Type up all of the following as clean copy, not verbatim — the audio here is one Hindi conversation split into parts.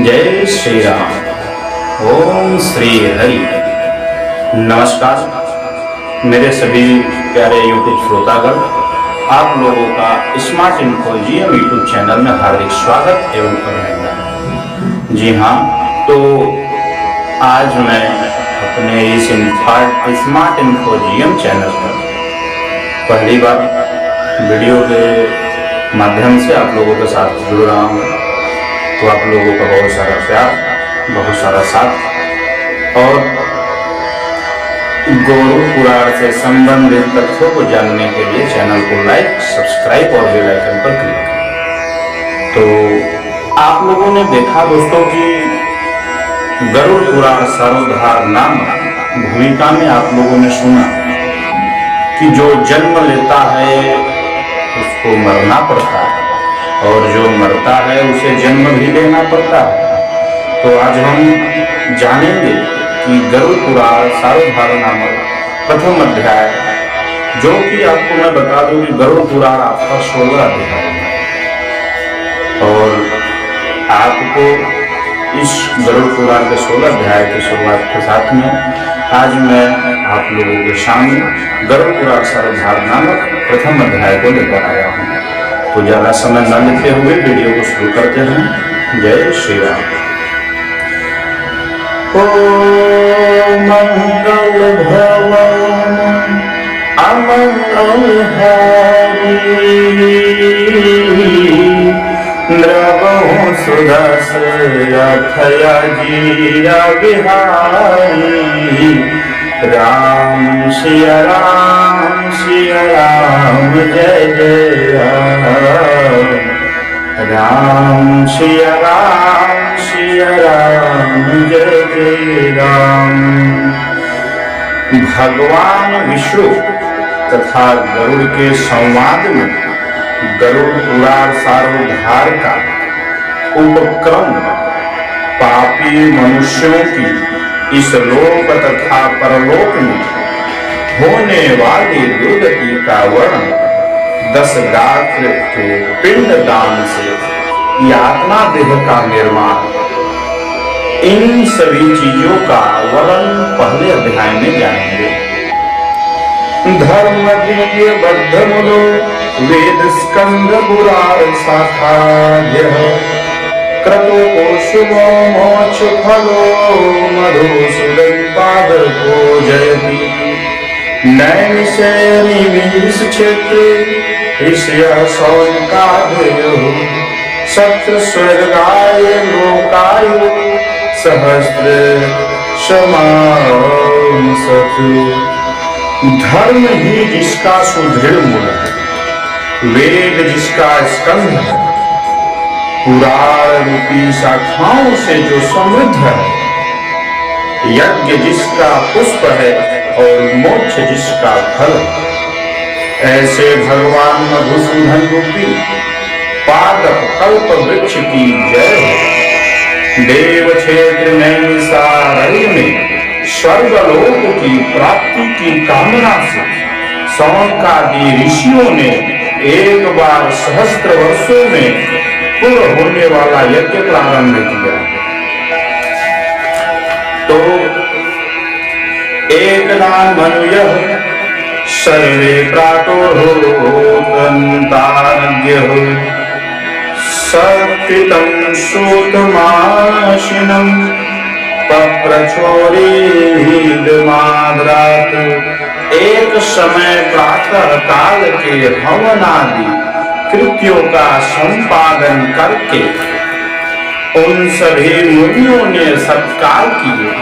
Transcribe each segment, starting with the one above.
जय श्री राम। ओम श्री हरि। नमस्कार मेरे सभी प्यारे यूट्यूब श्रोतागण, आप लोगों का smart info GM YouTube channel में हार्दिक स्वागत एवं अभिनंदन। जी हाँ, तो आज मैं अपने इस स्मार्ट इन्फो जीएम चैनल पर पहली बार वीडियो के माध्यम से आप लोगों के साथ जुड़ रहा हूँ। तो आप लोगों का बहुत सारा प्यार, बहुत सारा साथ और गौरव पुराण से संबंधित तथ्यों को जानने के लिए चैनल को लाइक, सब्सक्राइब और बेल आइकन पर क्लिक करें। तो आप लोगों ने देखा दोस्तों कि गरुड़ पुराण सारोद्धार नाम भूमिका में आप लोगों ने सुना कि जो जन्म लेता है उसको मरना पड़ता है और जो मरता है उसे जन्म भी लेना पड़ता है। तो आज हम जानेंगे कि गरुड़ पुराण सारोद्धार नामक प्रथम अध्याय, जो कि आपको मैं बता दूं कि गरुड़ पुराण आपका 16वां अध्याय है। और आपको इस गरुड़ पुराण के 16 अध्याय की शुरुआत के साथ में आज मैं आप लोगों के सामने गरुड़ पुराण सारोद्धार नामक प्रथम अध्याय को लेकर आया हूँ। तो ज्यादा समय न लेते हुए वीडियो को शुरू करते हैं। जय श्री राम। ओ मंगल भवन अमंगल हारी, द्रवहु सुदशरथया जीरा बिहारी। राम सिया राम जय जय राम। राम सिया राम जय जय राम। भगवान विष्णु तथा गरुड़ के संवाद में गरुड़ पुराण सारोद्धार का उपक्रम पापी मनुष्यों की इस लोक तथा परलोक में होने वाली दुर्गति का वर्णन 10 गात्र के पिंड दान से यातना देह का निर्माण, इन सभी चीजों का वर्णन पहले अध्याय में जानेंगे। धर्म दिव्य बद्ध मुलो वेद स्कंद पुराण शाखाद्य क्रतु शुभो मोक्ष फलो मधुसूदन पाद को जयति। नैमिष क्षेत्रे ऋषय सौनकादयो सत्र स्वर्गाय लोकाय सहस्त्र समान सतु। धर्म ही जिसका सुदृढ़ मूल है, वेद जिसका स्कंध है, पुराण रूपी शाखाओं से जो समृद्ध है, यज्ञ जिसका पुष्प है और मोक्ष जिसका फल है, ऐसे भगवान मधुसूदन रूपी पादप कल्प वृक्ष की जय हो। देव क्षेत्र नैमिषारण्य में स्वर्गलोक की प्राप्ति की कामना से सौनकादि ऋषियों ने एक बार सहस्त्र वर्षों में पूर्ण होने वाला यज्ञ प्रारंभ किया। तो एकदा मनुयः सर्वे प्रातोर्होतन्तारज्ञः सकृतं सूतमाशिनं पप्रचोरीदमाद्रात्। एक समय प्रातः काल के हवनादि कृत्यों का संपादन करके उन सभी मुनियों ने सत्कार किए।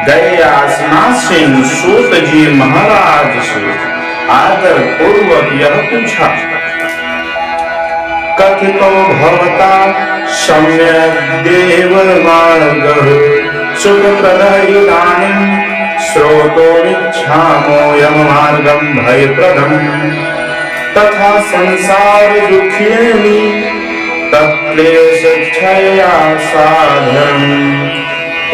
गए आसनासीन सूत जी महाराज से आदर पूर्वक यह पूछा, कथितो भवता सम्यक् देव मार्गः सुखप्रदः इदानीं श्रोतुमिच्छामोऽयं मार्गं भयप्रदम् तथा संसार दुःखिनी तत्क्लेशक्षया साधनम्।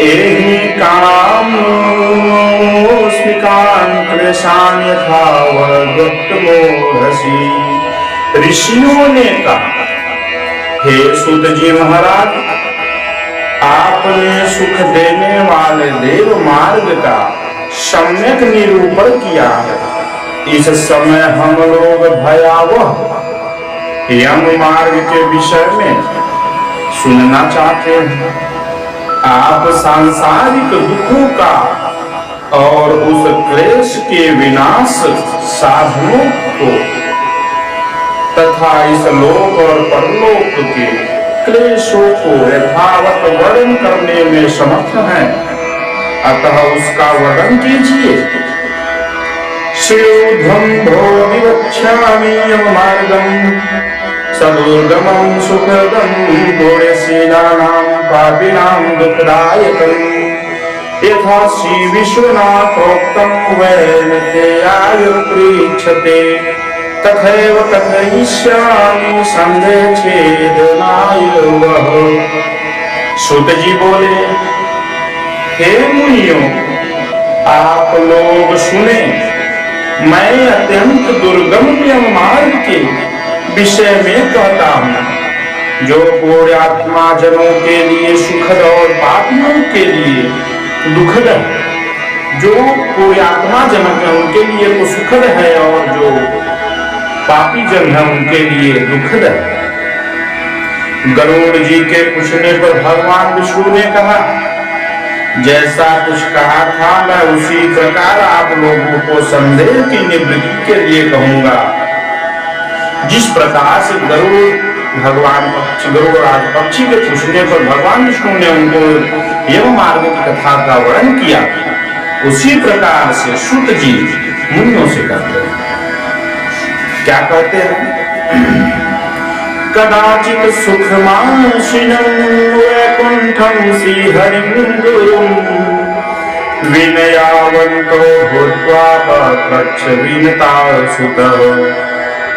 एहि कामोऽस्मिकान् क्लेशान् यथावत् मोहसि। ऋषियों ने कहा, हे सूत जी महाराज, आपने सुख देने वाले देव मार्ग का सम्यक निरूपण किया है। इस समय हम लोग भयावह यम मार्ग के विषय में सुनना चाहते हैं। आप सांसारिक दुखों का और उस क्लेश के विनाश साधनों को तथा इस लोक और परलोक के क्लेशों को यथावत वर्णन करने में समर्थ हैं, अतः उसका वर्णन कीजिए। श्रीऊर्ध्वं भो विवक्ष्यामि यममार्गं सदुर्गमं सुखदं घोरसेनानां पापिनां दुःखदायकं यथा श्री विश्वनाथोक्तं वैनतेयायुर्पृच्छते तथैव कथयिष्यामि सन्देहच्छेदनाय वः। सूत जी बोले, हे मुनियों, आप लोग सुने, मैं अत्यंत दुर्गम यम मार्ग के विषय में कहता हूँ, जो पुण्यात्मा जनों के लिए सुखद और पापियों के लिए दुखद है। जो पुण्यात्मा जनक है उनके लिए तो सुखद है और जो पापी जन है उनके लिए दुखद है। गरुड़ जी के पूछने पर भगवान विष्णु ने कहा, जैसा कुछ कहा था मैं उसी प्रकार आप लोगों को संदेह की निवृत्ति के लिए कहूंगा। जिस प्रकार से गरुड़राज पक्षी के पूछने पर भगवान विष्णु ने उनको यम मार्ग की कथा का वर्णन किया, उसी प्रकार से सूत जी मुनियों से कहते हैं। क्या कहते हैं? कदाचित सुखमाशिनं वैकुंठं श्रीहरिं गुरुं विनयावन्तो भूत्वा पप्रच्छ विनतासुतः।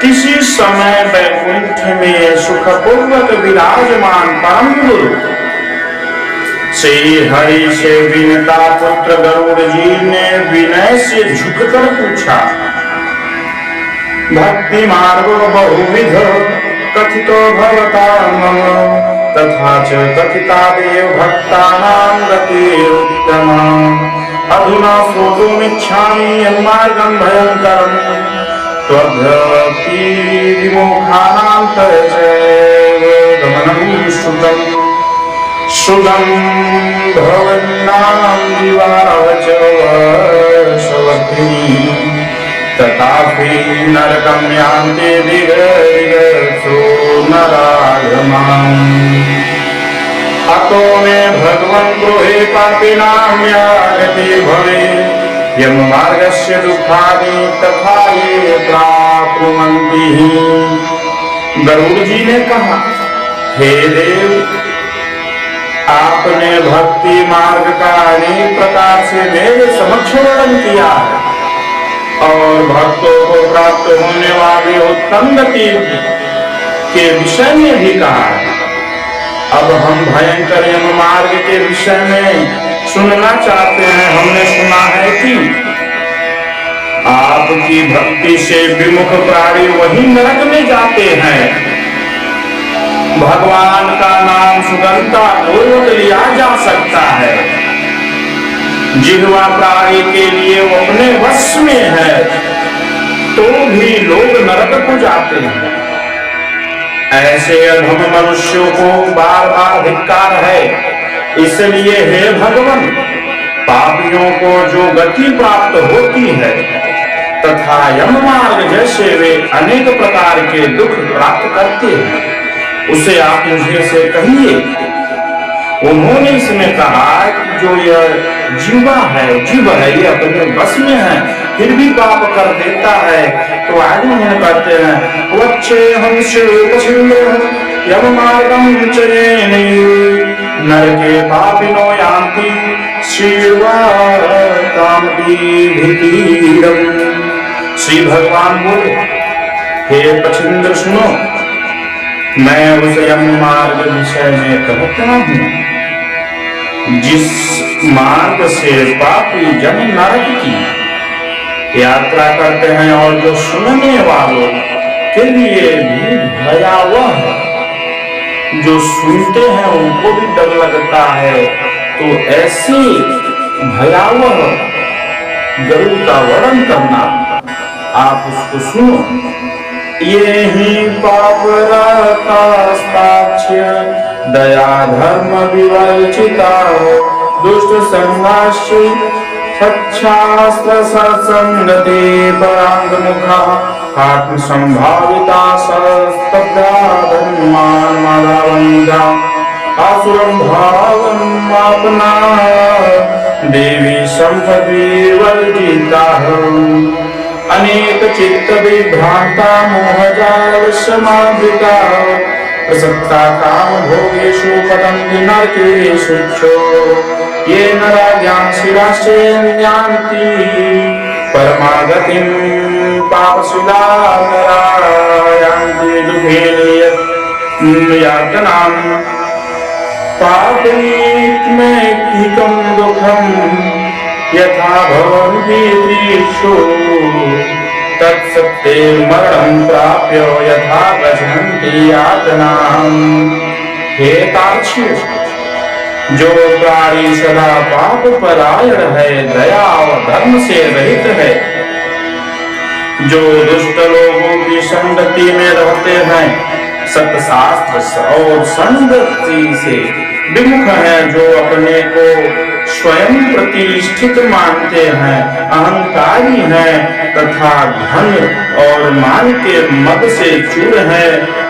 किसी समय वैकुंठ में सुखपूर्वक विराजमान परम गुरु श्री हरि से विनता पुत्र गरुड़ जी ने विनय से झुककर पूछा, भक्ति मार्गो बहुविध कथितो भवता मम तथा च कथिता देव भक्तानां गतिरुत्तमा। अधुना श्रोतुमिच्छामि यन्मार्गं भयंकरं त्वद्भक्ति विमुखानां तयचैव गमनं श्रुतं सुदं भवन्नां दिवाच वर्षवर्धिनी तथापि नरकं यान्ति दिगदिगसो नराधमाम्। अतो मे भगवन् ब्रूहि पापिनां या गतिः भवेत् यम मार्गस्य दुःखानि तथा ये प्राप्नुवन्ति। गरुड़ जी ने कहा, हे देव, आपने भक्ति मार्ग का अनेक प्रकार से मेरे समक्ष वर्णन किया है और भक्तों को प्राप्त होने वाले उत्तम गति के विषय में भी कहा है। अब हम भयंकर यम मार्ग के विषय में सुनना चाहते हैं। हमने सुना है कि आपकी भक्ति से विमुख प्राणी वही नरक में जाते हैं। भगवान का नाम सुगंधता पूर्वक लिया जा सकता है। जिह्वा प्राणी के लिए वो अपने वश में है, तो भी लोग नरक को जाते हैं। ऐसे अधम मनुष्यों को बार बार धिक्कार है। इसलिए हे भगवान, पापियों को जो गति प्राप्त होती है तथा यम मार्ग जैसे वे अनेक प्रकार के दुख प्राप्त करते हैं, उसे आप मुझे से कहिए। उन्होंने इसमें कहा कि जो यह जीवा है, जीव है, ये अपने बस में है, फिर भी पाप कर देता है। तो आगे उन्होंने कहते हैं, वक्षे हम यम मार्गं चरेण नरके पापिनो यान्ति श्री भगवान बोले, हे पछिंद्र सुनो, मैं उस यम मार्ग विषय में कहता हूँ जिस मार्ग से पापी जन नरक की यात्रा करते हैं और जो सुनने वालों के लिए भी भयावह है। जो सुनते हैं उनको भी डर लगता है। तो ऐसे भयावह गरुड़ का वर्णन करना, आप उसको सुनो। ये ही पाप रातास्ताक्ष्य दया धर्म विवर्जिता दुष्ट संगाश्री सच्छास्त्र सत्संगते परांग मुखा आत्म संभाविता सस्तब्धा धर्मान माधवंदा आसुरं भावं अपना देवी संपत्ति वर्जिता अनेक चित्त विभ्रांता मोहजाल समावृता प्रसक्ता काम भोगेषु पतन्ति नरकेषु ये नरा ज्ञानशीलाश्चैव यान्ति परमागतिं पापशीला नरा यान्ति दुःखेन यातनां पापनीत्मैक्तिकं दुःखं यथा भवन्ति त्रिषु तत्सत्ते मरणं प्राप्य यथा गच्छन्ति यातनां। हे तार्क्ष्य, जो प्राणी सदा पाप परायण है, दया और धर्म से रहित है, जो दुष्ट लोगों की संगति में रहते हैं, सत्शास्त्र और संगति से विमुख है, जो अपने को स्वयं प्रतिष्ठित मानते हैं, अहंकारी हैं तथा धन और मान के मद से चूर है,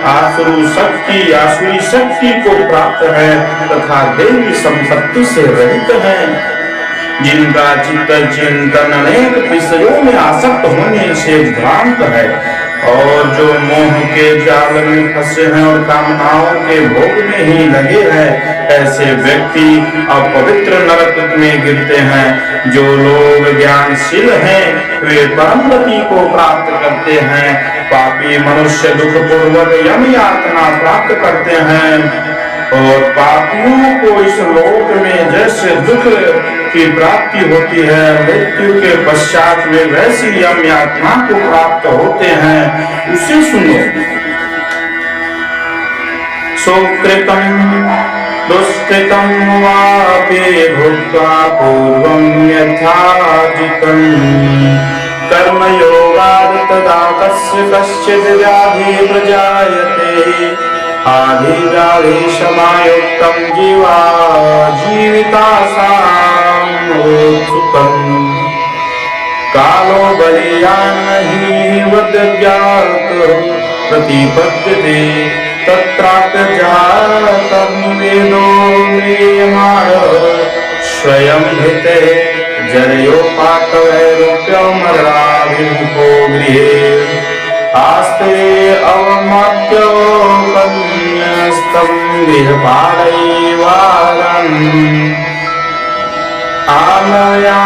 आसुरी शक्ति को प्राप्त है तथा देवी संपत्ति से रहित है, जिनका चित्त चिंतन अनेक विषयों में आसक्त होने से भ्रांत है और जो मोह के जाल में फंसे हैं और कामनाओं के भोग में ही लगे हैं, ऐसे व्यक्ति अपवित्र नरक में गिरते हैं। जो लोग ज्ञानशील हैं वे परम गति को प्राप्त करते हैं, पापी मनुष्य दुख पूर्वक यम यातना प्राप्त करते हैं और पापियों को इस लोक में जैसे दुख की प्राप्ति होती है, मृत्यु के पश्चात वे वैसी यम यातना को प्राप्त होते हैं। उसे सुनो। सुकृतं दुष्कृतं वापि भुक्त्वा पूर्वं यथार्जितं कर्मयोगात् तदा कश्चित् व्याधि प्रजायते आधिव्याधि समायुक्तं जीवा जीवितासां सुखम् कालो बलीयान् हि वद्ज्ञात प्रतिपद्यते तत्राप्य जातर्निवेदो म्रियमाण स्वयं धृते जरयोपातवैरूप्यमराभिमुखो गृहे आस्ते अवमात्यो कन्यस्तं गृहपालैवारम् आमया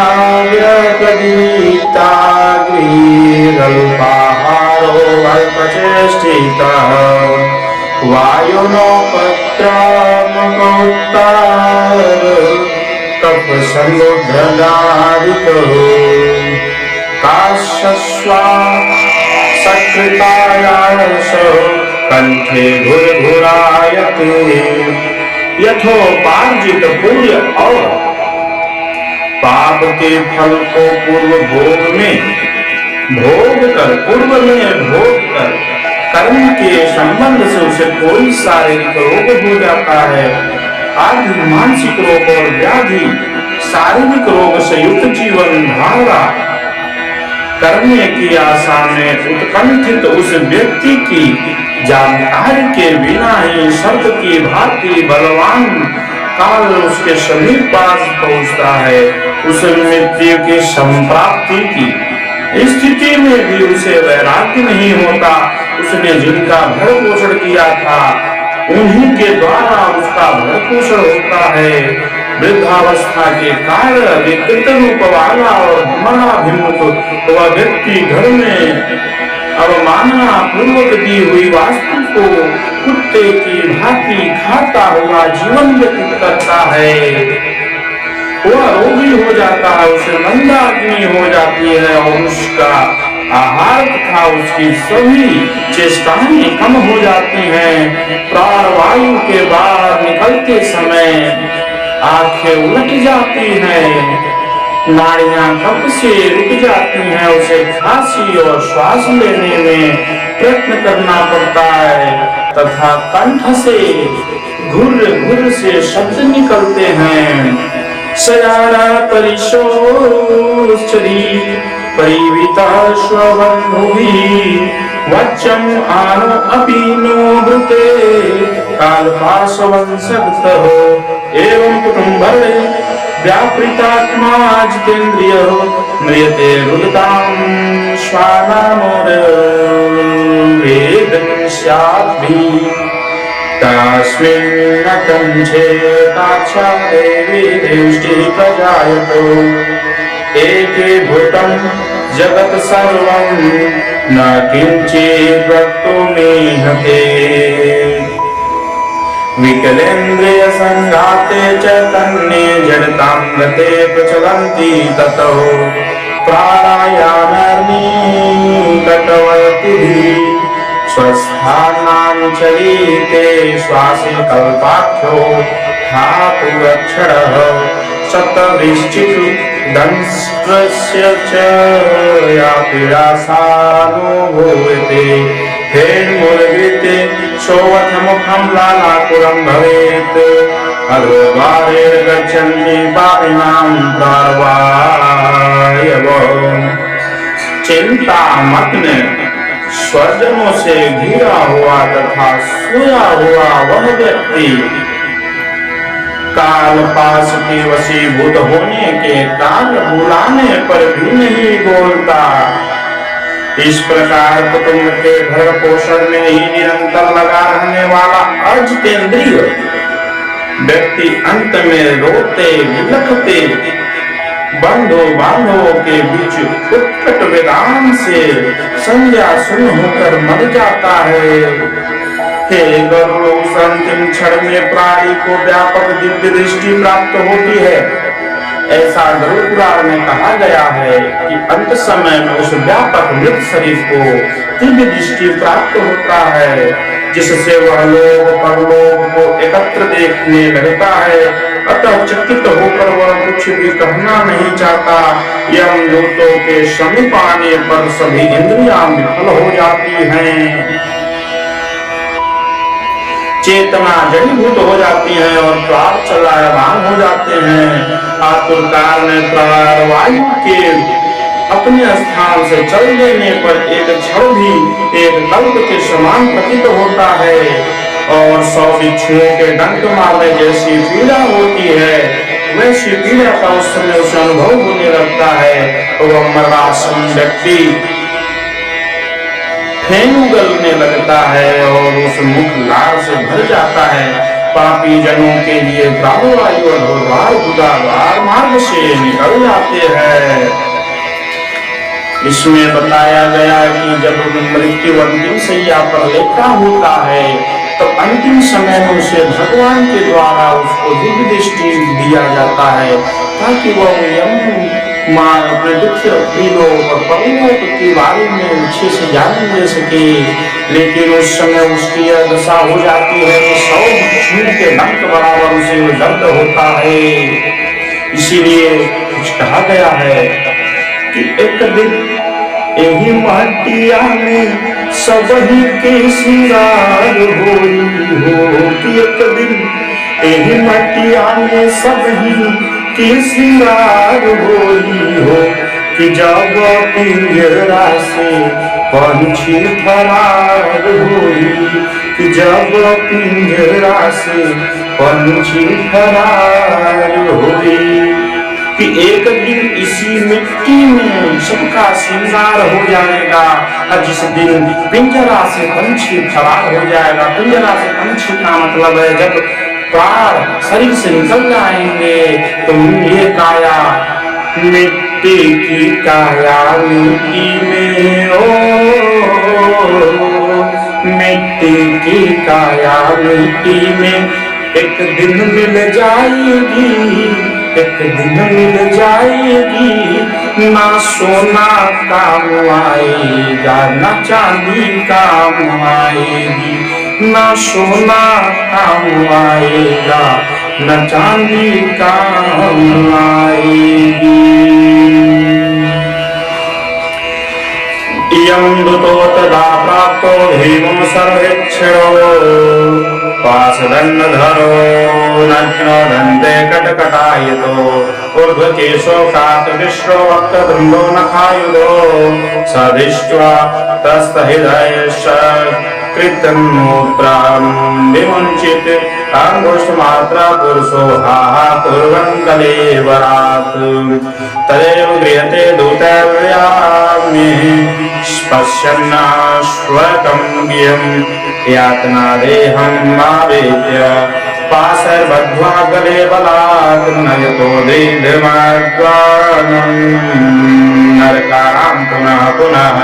व्यपदीता गृहीरल्पाहारो अल्पचेष्टितः वायुनोपत्रमकौत्तार कपसमुद्रदारितो काश्यश्वा सकृतायास कंठे घुरघुरायते यथोपार्जित पुण्य और पाप के फल को पूर्व में भोग कर कर्म के संबंध से उसे कोई शारीरिक रोग हो जाता है, आदि मानसिक रोग और व्याधि शारीरिक रोग से युक्त जीवन धारा करने की आशा में उत्कंठित उस व्यक्ति की जानकारी के बिना ही शब्द की भांति बलवान काल उसके समीप पास पहुंचता है। उस मृत्यु की संप्राप्ति की स्थिति में भी उसे वैराग्य नहीं होता। उसने जिनका भरण पोषण किया था उन्हीं के द्वारा उसका भरण पोषण होता है। वृद्धावस्था के कारण विकृत रूप वाला और मनाभिमुख वह व्यक्ति घर में अवमानना पूर्वक दी हुई वस्तु को कुत्ते की भांति खाता हुआ जीवन व्यतीत करता है। वह रोगी हो जाता है, उसे मंदाग्नि हो जाती है और उसका आहार तथा उसकी सभी चेष्टाएं कम हो जाती हैं। प्राणवायु के बाहर निकलते समय आंखें उलट जाती हैं, नाड़ियां कब से रुक जाती हैं, उसे खांसी और श्वास लेने में प्रयत्न करना पड़ता है तथा कंठ से घुर घुर से शब्द निकलते हैं। सयारा परिशोचरी परिविता स्वबंधुभि वच्चम आनो अपीनो भूते कालपाशवंशगतः एवं कुटुम्बरे व्यापृतात्मा जितेन्द्रिय म्रियते रुदतां श्वानामोरवेदं स्याद्भि तस्मिन् कंठे ताक्षारे विदृष्टिः प्रजायतो एके भूतं जगत् सर्वं न किञ्चित् वक्तुमीहते। विकलेन्द्रिय संघाते चैतन्ये जडतामृते प्रचलन्ति ततो प्राणायामनिकटवर्तिभिः स्वस्थानाञ्चलिते श्वासे कल्पाख्यो धातुरक्षरः शतवृश्चिषु दंष्ट्रस्य च या पीडासानुभूयते हेन्मुरगीते सोऽथमुखं लालाकुरं भवेत् अधोद्वारे गच्छन्ति पापिनां प्राणवायवः। चिंतामग्न स्वजनों से घिरा हुआ तथा सोया हुआ वह व्यक्ति काल पास के वशीभूत होने के कारण बुलाने पर भी नहीं बोलता। इस प्रकार कुटुंब के घर पोषण में ही निरंतर लगा रहने वाला अजितेंद्रिय व्यक्ति अंत में रोते विलखते बंधु बांधवों के बीच उत्कट वेदांत से संज्ञा सुन होकर मर जाता है। हे गरुड़, उस अंतिम क्षण में प्राणी को व्यापक दिव्य दृष्टि प्राप्त होती है। ऐसा गरुड़ पुराण में कहा गया है कि अंत समय में उस व्यापक मृत शरीर को दिव्य दृष्टि प्राप्त होता है, जिससे वह लोक परलोक को एकत्र देखने लगता है। अतः चकित होकर वह कुछ भी कहना नहीं चाहता। यमदूतों के समीप आने पर सभी इंद्रियां विफल हो जाती हैं, चेतना जड़ीभूत हो जाती है और प्राण चलायमान हो जाते हैं। आतुरकार में प्राणवायु के अपने स्थान से चल देने पर एक क्षण भी एक कल्प के समान प्रतीत होता है और 100 बिच्छुओं के डंक मारने जैसी पीड़ा होती है, वैसी पीड़ा का उस समय उसे अनुभव होने लगता है। वह मरणासन व्यक्ति फेन उगलने लगता है और उस मुख लार से भर जाता है। पापी जनों के लिए प्राणवायु अधोद्वार गुदाद्वार मार्ग से निकल जाते हैं। इसमें बताया गया कि जब मृत्यु अंतिम सैया पर लेटा होता है तो अंतिम समय में उसे भगवान के द्वारा उसको दिव्य दृष्टि दिया जाता है ताकि वह अपने दुख पीड़ों और परलोक के बारे में अच्छे से जान ले सके। लेकिन उस समय उसकी यह दशा हो जाती है कि 100 बिच्छू के डंक बराबर उसे दर्द होता है। इसीलिए कुछ कहा गया है कि एक दिन यही माटिया में सबही के श्रृंगार होई हो, कि एक दिन यही माटिया में सबही के श्रृंगार होई हो, कि जब पिंजरा से पंछी फरार होई, कि जब पिंजरा से पंछी फरार होई, कि एक दिन इसी मिट्टी में सबका श्रृंगार हो जाएगा। और जिस दिन पिंजरा से पंछी फरार हो जाएगा, पिंजरा से पंछी का मतलब है जब प्राण शरीर से निकल जाएंगे तो ये काया मिट्टी की काया मिट्टी में, ओ मिट्टी की काया मिट्टी में एक दिन मिल जाएगी, एक दिन मिल जाएगी, ना सोना काम आएगा, ना चांदी काम आएगी, ना सोना काम आएगा, ना चांदी काम आएगी। इयं दूतो तदा प्राप्तो भीमं सर्वेक्षणो, पाशदण्डधरो नग्नो दन्ते कटकटायतो, ऊर्ध्वकेशो कातविश्रो वक्त्रतुण्डो नखायुधो, स दृष्ट्वा तस्थहृदयश्च कृतन्मूत्रां विमुञ्चित, अंगुष्ठमात्रा पुरुषो हा हा कुर्वन् कलेवरात्, तदेव गृह्यते दूतव्यामिः पश्यन्नाश्वकं ज्ञेयं, यातना देहं आवेद्य पाशैर्बद्ध्वा गले बलात्, नयतो दीर्घमार्गान् नरकाणां पुनः पुनः।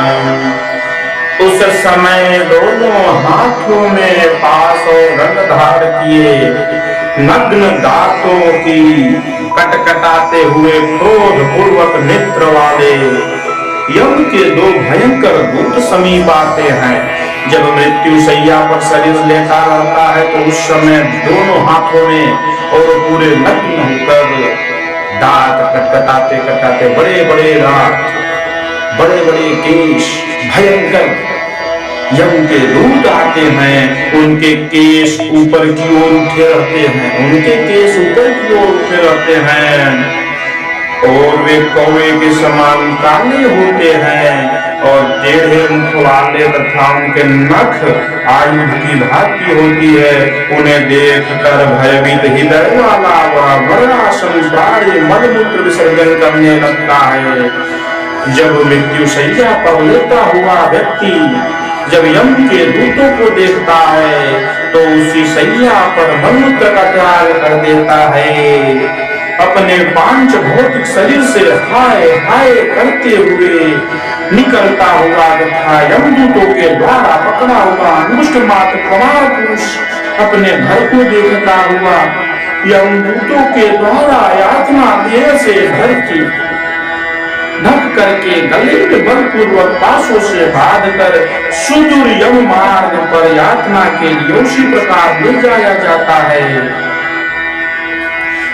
उस समय दोनों हाथों में पाश और रंग धार किए, नग्न दांतों की कटकटाते हुए क्रोध पूर्वक नेत्र वाले यम के दो भयंकर दूत समीप आते हैं। जब मृत्यु शैया पर शरीर लेटा रहता है तो उस समय दोनों हाथों में और पूरे नग्न होकर दांत कटकटाते कटकटाते, बड़े बड़े दांत, बड़े बड़े केश, भयंकर यम के दूत आते हैं। उनके केश ऊपर की ओर उठे रहते हैं, उनके केश ऊपर की ओर उठे रहते हैं और वे कौवे के समान काले होते हैं और टेढ़े मुख वाले तथा उनके नख आयुध की भांति होती है। उन्हें देखकर भयभीत हृदय वाला वह बड़ा संसारी मलमूत्र विसर्जन करने लगता है। जब मृत्यु शैया पर लेटा हुआ व्यक्ति जब यम के दूतों को देखता है तो उसी शैया पर मलमूत्र का त्याग कर देता है। अपने पांच भौतिक शरीर से हाय हाय करते हुए निकलता हुआ तथा यमदूतों के द्वारा पकड़ा हुआ अंगुष्ठ मात्र प्रमाण पुरुष अपने घर को देखता हुआ यमदूतों के द्वारा यातना देह से घर की ढक करके गले में बलपूर्वक पासों से बांध कर सुदूर यम मार्ग पर यातना के लिए उसी प्रकार ले जाया जाता है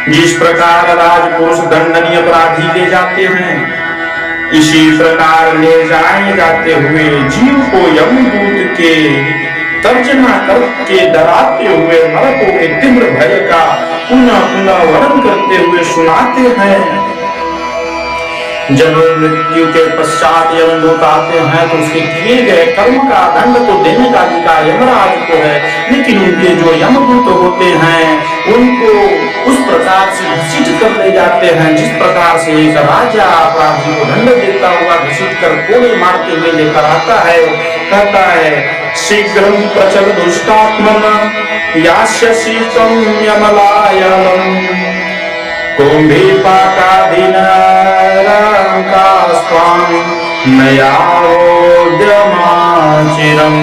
जिस प्रकार राजपुरुष दंडनीय अपराधी ले जाते हैं। इसी प्रकार ले जाए जाते हुए जीव को यमदूत के तर्जना करके डराते हुए नरकों के तीव्र भय का पुनः पुनः वर्णन करते हुए सुनाते हैं। जब मृत्यु के पश्चात यमदूत आते हैं तो उसके किए गए कर्म का दंड तो देने का अधिकार यमराज को है, लेकिन उनके जो यमदूत होते हैं उनको उस प्रकार से घसीट कर ले जाते हैं जिस प्रकार से एक राजा अपराधी को दंड देता हुआ घसीट कर कोड़े मारते हुए लेकर आता है। कहता है शीघ्रं प्रचल दुष्टात्मन यास्यसि त्वं यमलायनम् कुंभीपाकाधीन रंकास्त्वां नयावोद्यमाचिरम्।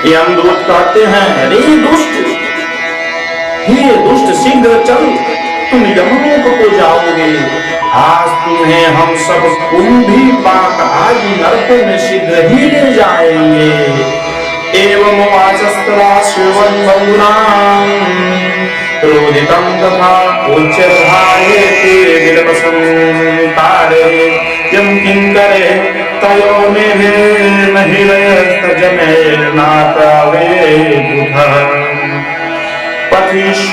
यमदूत कहते हैं अरे दुष्ट, हे दुष्ट शीघ्र चल, तुम यमलोक को जाओगे। आज तुम्हें हम सब कुंभीपाक आदि नरकों में शीघ्र ही ले जाएंगे। एवं वाचस्तराश्रवन् बहुनां क्रोधितं तथा उच्चैर्धायते विलपसं तारे यं किंकरे तयोर्निभे महिरस्तजनैर्नाथवेदुः पथिष्वभिरक्षराम्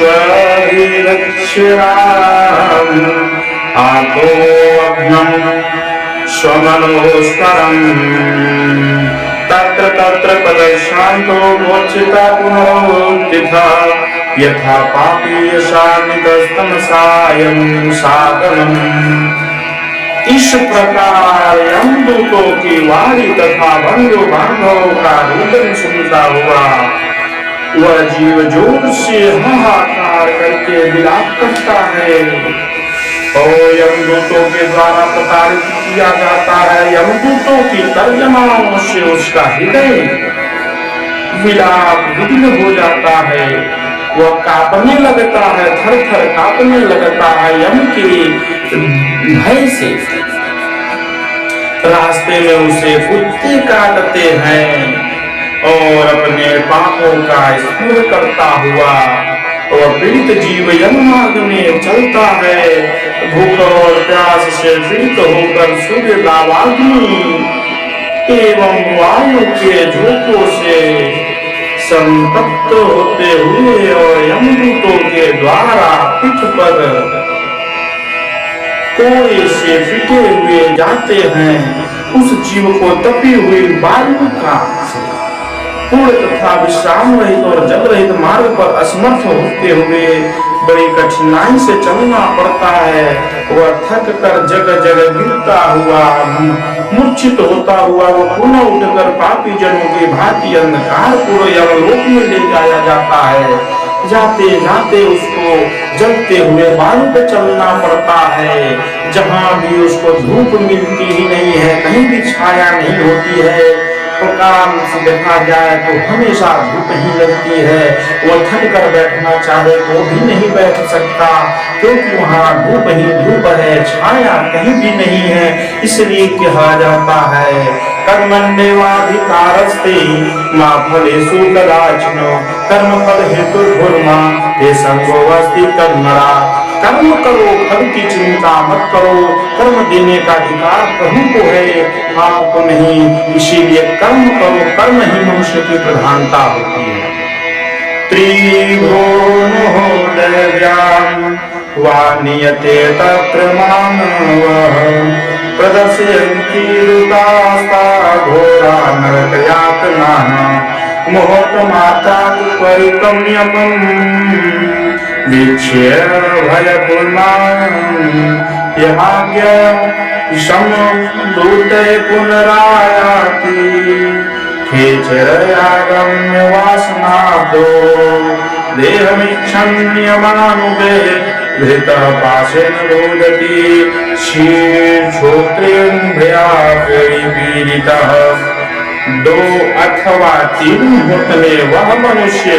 आतो अग्नं स्वमनोस्करम् तत्र तत्र पदशान्तो मोक्षिता पुनरोत्थिता यथा पापी शानितस्तमसायं साधनम्। इस प्रकार यमदूतों की वाणी तथा बंधु बांधवों का रुदन सुनता हुआ वह जीव जोर से हाहाकार करके विलाप करता है और यमदूतों के द्वारा प्रताड़ित किया जाता है। यमदूतों की तर्जमाओं से उसका हृदय विलाप विघ्न हो जाता है। वह कांपने लगता है, थर थर कांपने लगता है यम के भय से। रास्ते में उसे कुत्ते काटते हैं और अपने पापों का स्मरण करता हुआ और पीड़ित जीव यम मार्ग में चलता है। भूख और प्यास से पीड़ित होकर सूर्य लावाग्नि एवं वायु के झोंकों से संतप्त होते हुए और यमदूतों के द्वारा पीठ पर कोड़े से पिटे हुए जाते हैं। उस जीव को तपी हुई वायु का पूर्ण तथा विश्राम रहित और जल रहित मार्ग पर असमर्थ होते हुए बड़ी कठिनाई से चलना पड़ता है। वह थक कर जगह जगह गिरता हुआ, मूर्छित होता हुआ वो पुनः उठकर पापी जनों की भांति अंधकार पूर्ण यमलोक में ले जाया जाता है। जाते जाते उसको जलते हुए बालू पे चलना पड़ता है। जहाँ भी उसको धूप मिलती ही नहीं है, कहीं भी छाया नहीं होती है। प्रकार से देखा जाए तो हमेशा धूप ही लगती है। वो थक कर बैठना चाहे तो भी नहीं बैठ सकता, क्योंकि वहाँ धूप ही धूप है, छाया कहीं भी नहीं है। इसलिए कहा जाता है कर्मण्येवाधिकारस्ते मा फलेषु कदाचन कर्म फल हेतु धर्मा ते संगोऽस्ति तन्नरा। कर्म करो, फल की चिंता मत करो। कर्म देने का अधिकार प्रभु को है, आपको नहीं। इसीलिए कर्म करो, कर्म ही मनुष्य की प्रधानता होती है। त्रिभुवनोदयव्याम वानियते तत्र मानवः प्रदर्शयन्ति ऋतास्ता घोरा नरकयातनाः मोहतमात्रात् परिक्रम्यपम् वीक्ष्य भयपूर्णां यमाज्ञा समदूते पुनरायाति खेचरयागम्य वासनाब्दो देहमिच्छन्यमानुगे धृतः पाशेन रोदति शीर्षोत्रेन्द्रियापीडितः। 2 अथवा 3 मुहूर्त में वह मनुष्य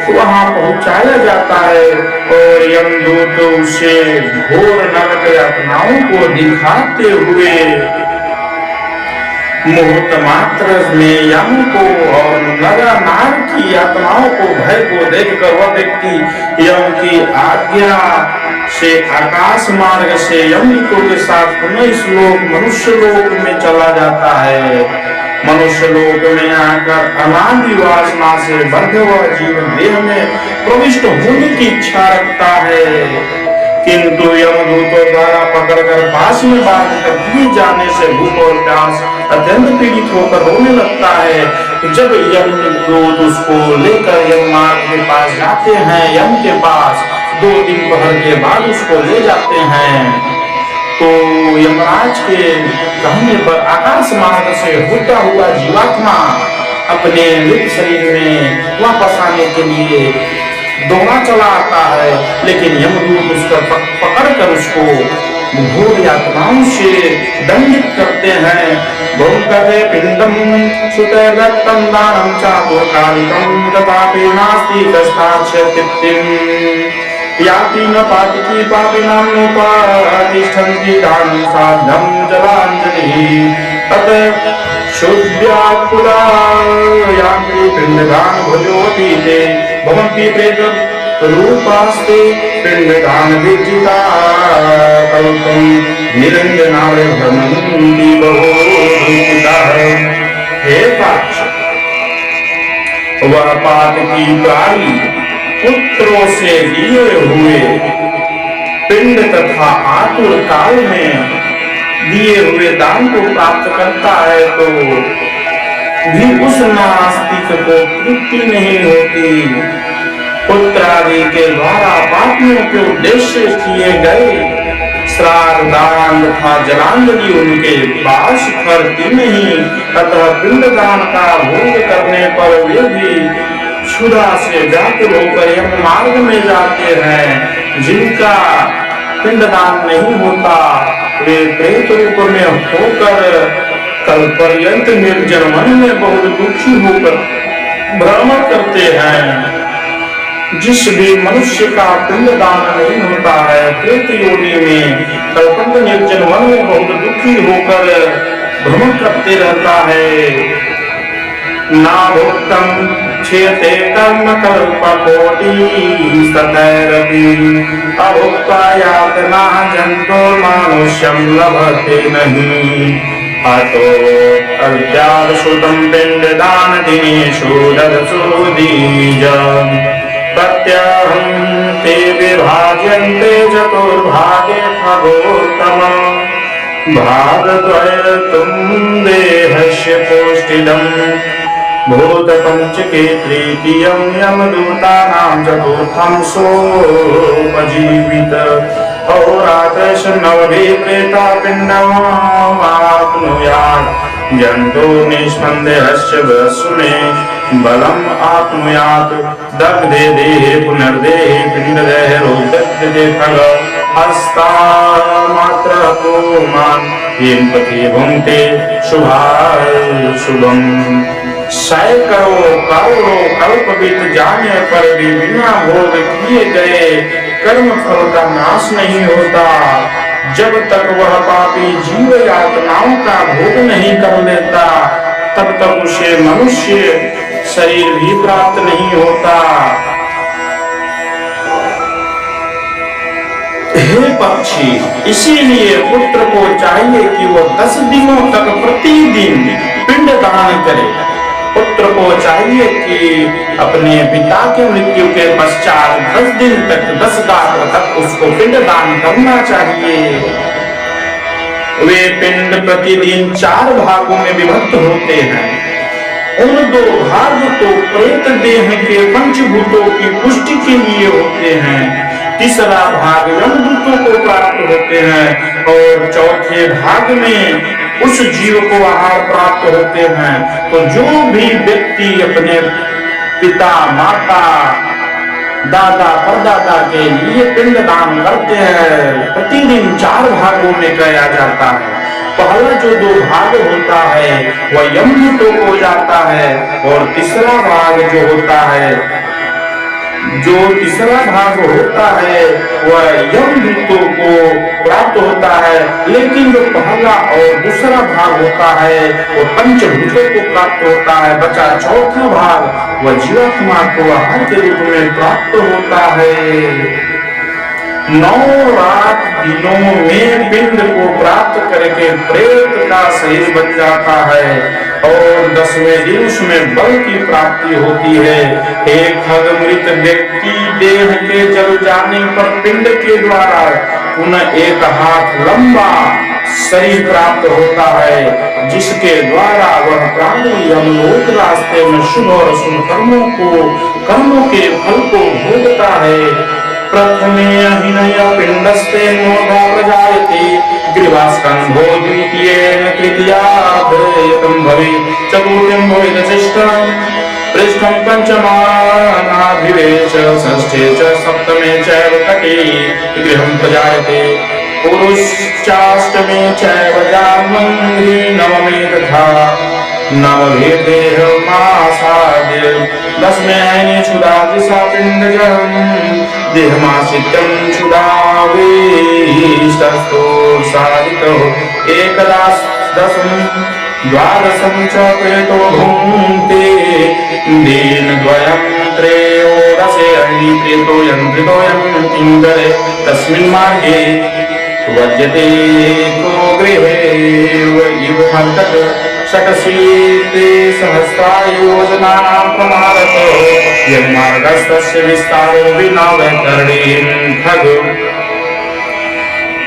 वहां पहुंचाया जाता है और यमदूत उसे घोर नरक यातनाओं को दिखाते हुए मुहूर्त मात्र में यम को और नर नार की यातनाओं को भय को देखकर वह व्यक्ति यम की आज्ञा से आकाश मार्ग से यमदूतों के साथ पुनः इस लोक मनुष्य लोक में चला जाता है। मनुष्य लोक में आकर अनादि वासना से बंध हुआ जीवन देह में प्रविष्ट होने की इच्छा रखता है, किंतु यमदूतों द्वारा पकड़कर पास में बांध कर दिए जाने से भूख और प्यास अत्यंत पीड़ित होकर रोने लगता है। जब यमदूत उसको लेकर यम मार्ग के पास जाते हैं, यम के पास 2 दिन पहर के बाद उसको ले जाते हैं, तो यमराज के कहने पर आकाश मार्ग से होता हुआ जीवात्मा अपने मृत शरीर में वापस आने के लिए दौड़ा चला आता है, लेकिन यमदूत उसको पकड़कर उसको घोर यातनाओं से दंडित करते हैं। बहुकते पिंडम सुते रक्तम दानम चातुर्कालिकम तथापि नास्ति कष्टाक्षतिप्तिम याति न पातिकी पापिनां नोपातिष्ठन्ति दानं साध्यं जलाञ्जलिः तत् शुद्ध्याकुला यान्ति पिण्डदान भोजोऽपि ते भवन्ति प्रेत रूपास्ते पिण्डदान विजिता कल्पं निरञ्जनाय भ्रमन्ति बहुरूपिताः। हे पार्थ, वह पातकी प्राणी पुत्रों से लिए हुए पिंड तथा आतुर काल में दिए हुए दान को प्राप्त करता है तो भी उस नास्तिक को तृप्ति नहीं होती। पुत्र आदि के द्वारा पापियों के उद्देश्य किए गए श्राद्ध दान तथा जलांजलि उनके पास करती नहीं, अतः पिंडदान का भोग करने पर वे भी क्षुधा से व्याकुल होकर यम मार्ग में जाते हैं। जिनका पिंडदान नहीं होता वे प्रेत रूप में होकर कल पर्यंत निर्जन वन में बहुत दुखी होकर भ्रमण करते हैं। जिस भी मनुष्य का पिंडदान नहीं होता है, प्रेत योनि में कल्पंत निर्जन वन में बहुत दुखी होकर भ्रमण करते रहता है। ना भुक्तम क्षेते कर्म कल्पकोटि सतैरपि अभुक्त्वा यातना जंतो मानुष्यं लभते नहीं। अतो अज्ञातश्रुतं पिण्डदान दिनेषु ददसु दीज प्रत्यहं ते विभाज्यन्ते चतुर्भागे खगोत्तम भागद्वयं देहस्य पौष्टिदम् भूतपञ्चके तृतीयं यमदूतानां चतुर्थं सोपजीवित अहोरात्रस्य नवमे प्रेता पिण्डमाप्नुयात् जन्तु निस्पन्देहस्य वस्मे बलम् आप्नुयात् दग्धे देहे पुनर्देहे पिण्डदेहे रोदग्धे खग हस्तामात्र पुमान् येन पति भुङ्क्ते शुभाशुभम्। सैकड़ों करोड़ों कल्प बीत जाने पर भी बिना भोग किए गए कर्म फल का नाश नहीं होता। जब तक वह पापी जीव यातनाओं का भोग नहीं कर लेता, तब तक उसे मनुष्य शरीर भी प्राप्त नहीं होता। हे पक्षी, इसीलिए पुत्र को चाहिए कि वह 10 दिनों तक प्रतिदिन पिंड दान करे। पुत्र को चाहिए कि अपने पिता के मृत्यु के पश्चात 10 दिन तक 10 गात्र तक उसको पिंड दान करना चाहिए। वे पिंड प्रतिदिन 4 भागों में विभक्त होते हैं। उन 2 भाग तो प्रेत देह के पंचभूतों की पुष्टि के लिए होते हैं, तीसरा भाग यमदूतों को प्राप्त होते हैं और चौथे भाग में उस जीव को आहार प्राप्त होते हैं। तो जो भी व्यक्ति अपने पिता माता दादा परदादा के लिए पिंड दान करते हैं, प्रतिदिन 4 भागों में किया जाता है। पहला जो 2 भाग होता है वह यमदूतों को जाता है और तीसरा भाग जो होता है वह यमदूतों को प्राप्त होता है। लेकिन जो पहला और दूसरा भाग होता है वो पंचभूतों को प्राप्त होता है। बचा चौथा भाग वह जीवात्मा को आहार के रूप में प्राप्त होता है। 9 रात दिनों में पिंड को प्राप्त करके प्रेत का शरीर बन जाता है और 10वें दिन उसमें बल की प्राप्ति होती है। एक खगमृत व्यक्ति देह के जल जाने पर पिंड के द्वारा पुनः 1 हाथ लंबा शरीर प्राप्त होता है, जिसके द्वारा वह प्राणी यमलोक रास्ते में शुभ और अशुभ कर्मों के फल को भोगता है। प्रथमे अहिनय पिंडस्ते मोधा प्रजायते ग्रीवास्कंधो द्वितीयेन तृतीयार्धयतं भवेत् चतुर्थं भवेत् षष्ठं पृष्ठं पंचमानाभिवेश षष्ठे च सप्तमे चैव तटे गृहं प्रजायते पुरुषाष्टमे चैव जाह्नवी नवमे तथा नवभेदेह मासाद्य 10वें अहिने क्षुधादिशा पिण्डजं देहमाश्रित्यं क्षुधावेष्टस्थो साधितो एकदशं द्वादशं च प्रेतो भुङ्क्ते दिनद्वयं त्रयोदशे अहिनि प्रेतोऽयं धृतोऽयं पिङ्गले तस्मिन् मार्गे वर्जते को गृहे इव हन्तक षट्शीते सहस्रायोजनानां प्रमादतो यन्मार्गस्तस्य विस्तारो विना वैतरणीं खग।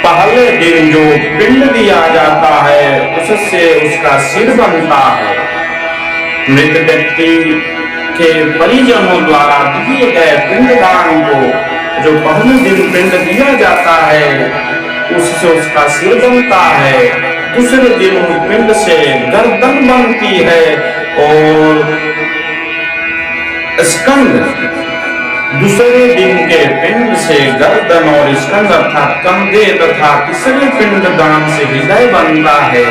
पहले दिन जो पिंड दिया जाता है उससे उसका सिर बनता है। मृत व्यक्ति के परिजनों द्वारा दिए गए पिंडदान को जो पहले दिन पिंड दिया जाता है उससे उसका सिर बनता है। दूसरे दिन पिंड से गर्दन बनती है और स्कंद, दूसरे दिन के पिंड से गर्दन और स्कंद अर्थात कंधे तथा तीसरे पिंड दान से हृदय बनता है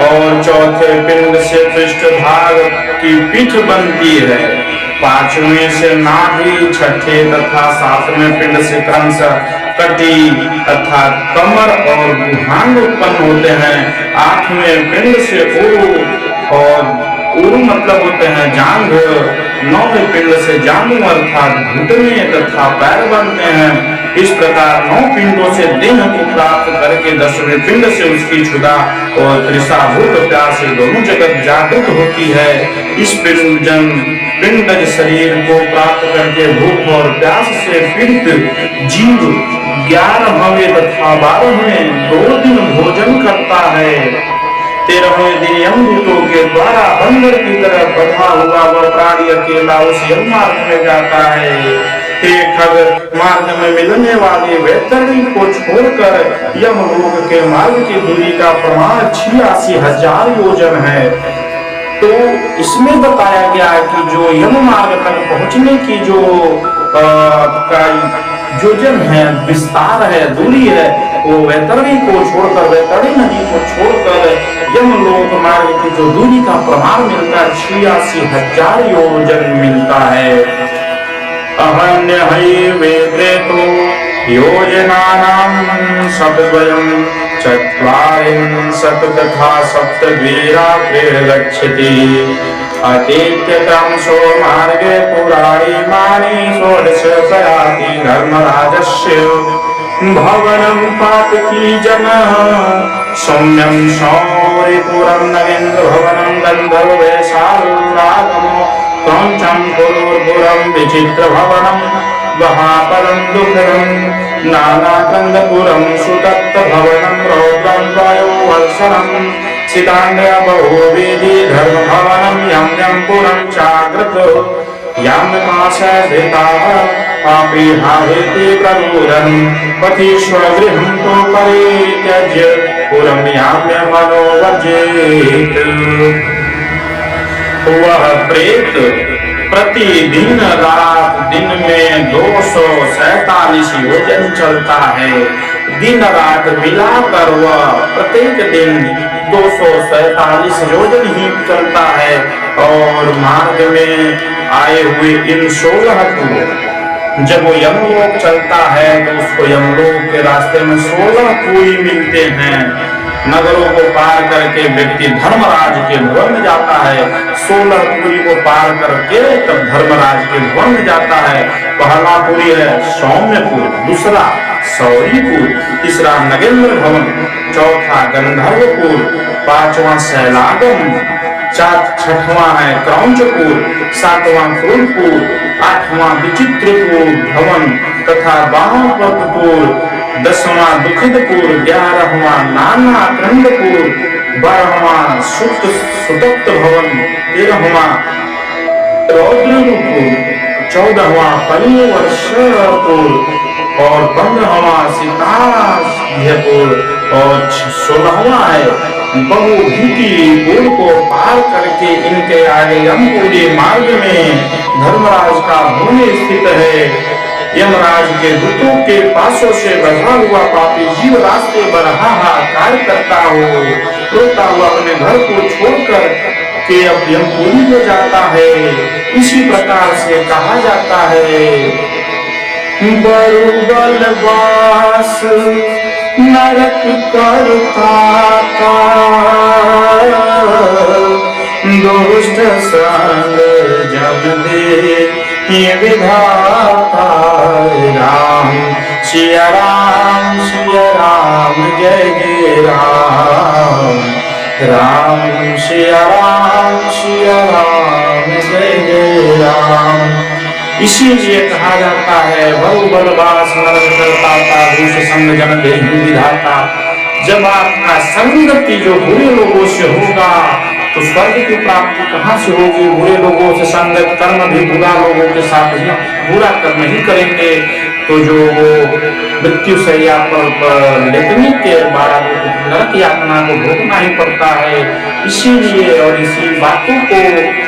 और चौथे पिंड से पृष्ठ भाग की पीठ बनती है पांचवें से नाभि, छठे तथा सातवें पिंड से क्रमश कटी अर्थात कमर और गुहांग उत्पन्न होते हैं। आठवें पिंड से ऊरु, और ऊरु मतलब होते हैं जांघ। नौवें पिंड से जांघ अर्थात घुटने तथा पैर बनते हैं। इस प्रकार 9 पिंडों से देह को प्राप्त करके 10वें पिंड से उसकी क्षुधा और तृषा भूख प्यास से दोनों जगत जागृत होती है। इस पिंडज शरीर को प्राप्त करके भूख और प्यास से पीड़ित जीव 11वें तथा 12वें 2 दिन भोजन करता है। 13वें दिन यमदूतों के द्वारा बंदर की तरह बंधा हुआ वह प्राणी अकेला उस यम मार्ग में जाता है। एक खग मार्ग में मिलने वाले वैतरणी को छोड़कर यमलोक के मार्ग की दूरी का प्रमाण 86,000 योजन है। तो इसमें बताया गया कि जो यम मार्ग तक पहुंचने की जो योजन है, विस्तार है, दूरी है, वो वैतरणी को छोड़कर, वैतरणी नदी को छोड़कर यमलोक मार्ग की जो दूरी का प्रमाण मिलता है 86,000 योजन मिलता है। अहन्य वेत्रेतो योजनानां सतद्वयं चत्वारिंशत् तथा सप्तद्विरात्रे गच्छति। अतीत्य क्रमशो मार्गे पुराणिमानि षोडश प्रयाति धर्मराजस्य भवनं पातकी जनः सौम्यं शौरिपुरं नगेन्द्र भवनं गन्धर्ववेशालागमो क्रौञ्चं पुरुर्पुरं विचित्र भवनं महापदं दुःखदं नानाकन्दपुरं सुतप्त भवनं रौद्रं वायुवर्षणं सितान्य बहुविधि धर्म भवनं यं यं पुरं चाग्रत याम्यमाशधृताः पापी हाहेति प्रदूरन् पतिष्वगृहं तु परित्यज्य पुरं याम्य मनोवर्जेत। वह प्रेत प्रतिदिन रात दिन में 247 योजन चलता है। दिन रात मिलाकर वह प्रत्येक दिन 247 योजन ही चलता है। और मार्ग में आए हुए इन 16 को जब वो यमलोक चलता है तो उसको यमलोक के रास्ते में 16 कुएं मिलते हैं। नगरों को पार करके व्यक्ति धर्मराज के भवन में जाता है। 16 पुरी को पार करके तब धर्मराज के भवन में जाता है। पहला पुरी है सौम्यपुर, दूसरा सौरीपुर, तीसरा नगेंद्र भवन, चौथा गंधर्वपुर, पांचवा शैलागम, छठवां है क्रौंचपुर, सातवां क्रूरपुर, आठवां विचित्रपुर भवन तथा 12वां 10वां दुखदपुर, 11वां नानाकंदपुर, 12वां सुतप्त भवन, 13वां रौद्रपुर, 14वां परिवर्षपुर और 15वां सीताध्यपुर और 16वां है बहुभूतिपुर को पार करके इनके आगे यमपुरी मार्ग में धर्मराज का भवन स्थित है। यमराज के दूतों के पासों से बंधा हुआ पापी जीव रास्ते पर हाहाकार करता हो रोता हुआ अपने घर को छोड़कर के अब यमपुरी में जाता है। इसी प्रकार से कहा जाता है बलवास नरक करता दुष्ट संग जन दे ये विधाता। राम सिया राम जय जय राम, राम सिया राम जय जय राम। इसीलिए कहा जाता है बहु बलवास नरक करता दुष्ट संग जन दे विधाता। जब आपका संगति जो बुरे लोगों से होगा तो स्वर्ग की प्राप्ति कहाँ से होगी। बुरे लोगों से संगत कर्म भी बुरा लोगों के साथ ही बुरा कर्म ही करेंगे तो जो मृत्यु शैया पर लेटने के बाद नरक यातना को भोगना ही पड़ता है। इसीलिए और इसी बातों को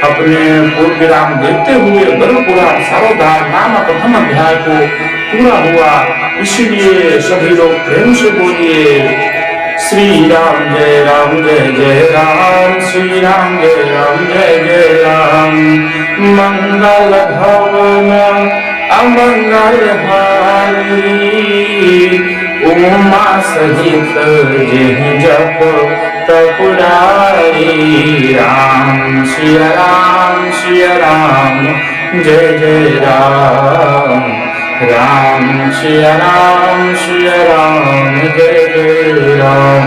अपने पूर्ण विराम देते हुए गरुपुराण सारोद्धार नामक प्रथम अध्याय को पूरा हुआ। इसीलिए सभी लोग प्रेम से बोलिए श्री राम जय जय राम, श्री राम जय जय राम। मंगल भवन अमंगल हारी, उमा सहित जेहि जप तपुरारी। राम सिया राम सिया राम जय जय राम, राम सिया राम जय जय राम,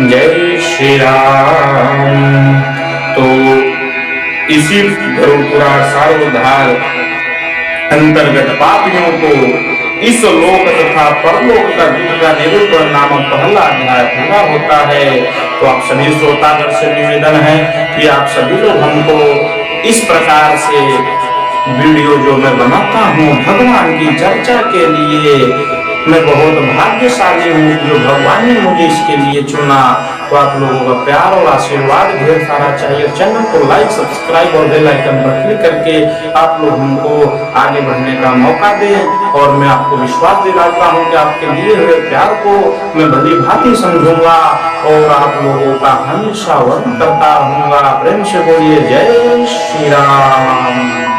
जय श्री राम। तो इसी गरुड़ पुराण सारोद्धार अंतर्गत पापियों को इस लोक तथा परलोक का दुख का निरूपण नामक पहला अध्याय पूरा होता है। तो आप सभी श्रोतागण से निवेदन है कि आप सभी लोग हमको इस प्रकार से वीडियो जो मैं बनाता हूँ भगवान की चर्चा के लिए, मैं बहुत भाग्यशाली हूँ जो भगवान ने मुझे इसके लिए चुना। तो आप लोगों का प्यार और आशीर्वाद ढेर सारा चाहिए। चैनल को लाइक सब्सक्राइब और बेल आइकन पर क्लिक करके आप लोग हमको आगे बढ़ने का मौका दें। और मैं आपको विश्वास दिलाता हूँ कि आपके लिए हुए प्यार को मैं भली भांति समझूंगा और आप लोगों का हमेशा वर्ण करता रहूंगा। प्रेम से बोलिए जय श्री राम।